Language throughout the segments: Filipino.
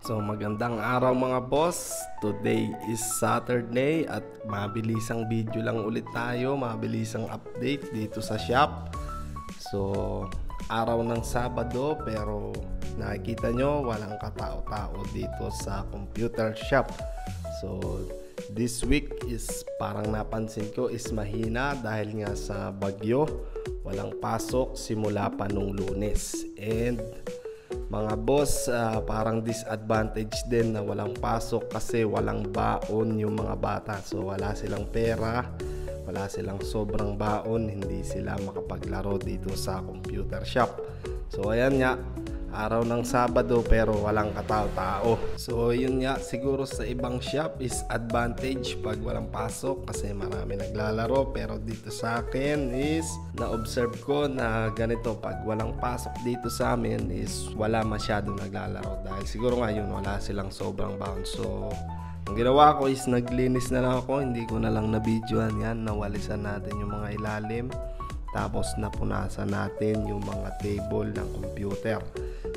So magandang araw mga boss. Today is Saturday at mabilisang video lang ulit tayo, mabilisang update dito sa shop. So araw ng Sabado pero nakikita nyo walang katao-tao dito sa computer shop. So this week is parang napansin ko is mahina dahil nga sa bagyo. Walang pasok simula pa nung Lunes. And mga boss, parang disadvantage din na walang pasok kasi walang baon yung mga bata. So wala silang pera, wala silang sobrang baon, hindi sila makapaglaro dito sa computer shop. So ayan nga, araw ng Sabado pero walang katao-tao. So yun nga, siguro sa ibang shop is advantage pag walang pasok kasi marami naglalaro. Pero dito sa akin is na-observe ko na ganito, pag walang pasok dito sa amin is wala masyadong naglalaro. Dahil siguro nga yun, wala silang sobrang bounce. So ang ginawa ko is naglinis na lang ako, hindi ko na lang na-videoan yan. Nawalisan natin yung mga ilalim. Tapos napunasan natin yung mga table ng computer.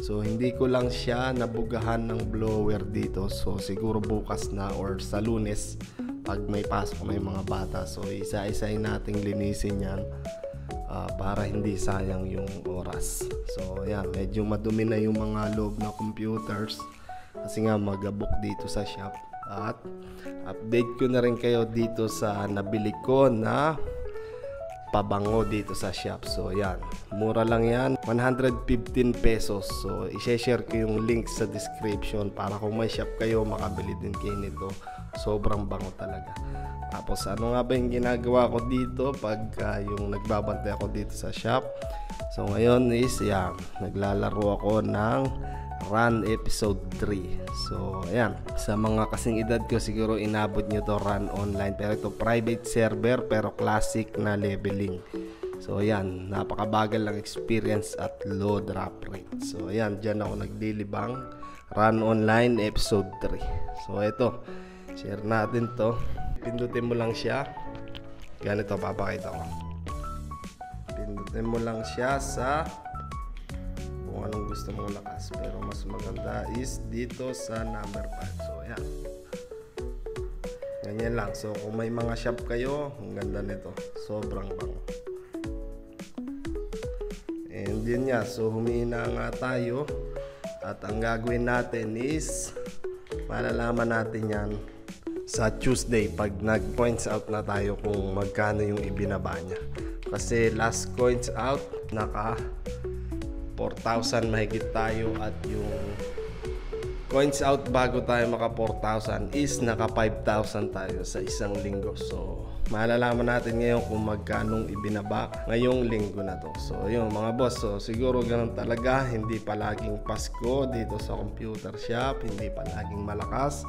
So hindi ko lang siya nabugahan ng blower dito. So siguro bukas na or sa Lunes pag may pasok na yung mga bata. So isa-isahin nating linisin yan para hindi sayang yung oras. So yan, medyo madumi na yung mga loob na computers kasi nga magabok dito sa shop. At update ko na rin kayo dito sa nabili ko na pabango dito sa shop. So yan, mura lang yan, 115 pesos. So i-share ko yung link sa description para kung may shop kayo makabili din kayo nito. Sobrang bango talaga. Tapos ano nga ba yung ginagawa ko dito pag yung nagbabantay ako dito sa shop? So ngayon is yan, naglalaro ako ng Run Episode 3. So ayan, sa mga kasing edad ko siguro inabot nyo to Run online. Pero ito private server pero classic na leveling. So ayan, napakabagal lang experience at low drop rate. So ayan, dyan ako naglilibang Run online episode 3. So ito, share natin to. Pindutin mo lang siya. Ganito papakita ko. Pindutin mo lang siya sa kung anong gusto mong lakas, pero mas maganda is dito sa number 5. So ayan, ganyan lang. So kung may mga shop kayo, ang ganda nito, sobrang bango. And yun nga, so humina nga tayo at ang gagawin natin is malalaman natin yan sa Tuesday pag nag points out na tayo kung magkano yung ibinaba niya. Kasi last coins out naka 4,000 mahigit tayo at yung coins out bago tayo maka 4,000 is naka 5,000 tayo sa isang linggo. So malalaman natin ngayon kung magkanong ibinaba ngayong linggo na to. So yun mga boss, so siguro ganun talaga, hindi palaging Pasko dito sa computer shop, hindi palaging malakas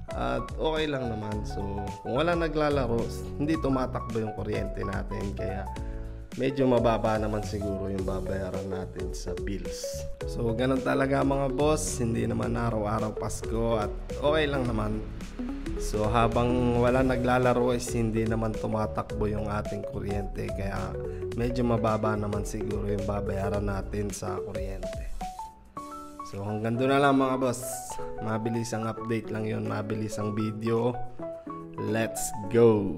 at okay lang naman. So kung wala naglalaro, hindi tumatakbo yung kuryente natin, kaya medyo mababa naman siguro yung babayaran natin sa bills. So ganun talaga mga boss, hindi naman araw-araw Pasko at okay lang naman. So habang wala naglalaro is hindi naman tumatakbo yung ating kuryente, kaya medyo mababa naman siguro yung babayaran natin sa kuryente. So hanggang doon na lang mga boss, mabilis ang update lang yun, mabilis ang video. Let's go!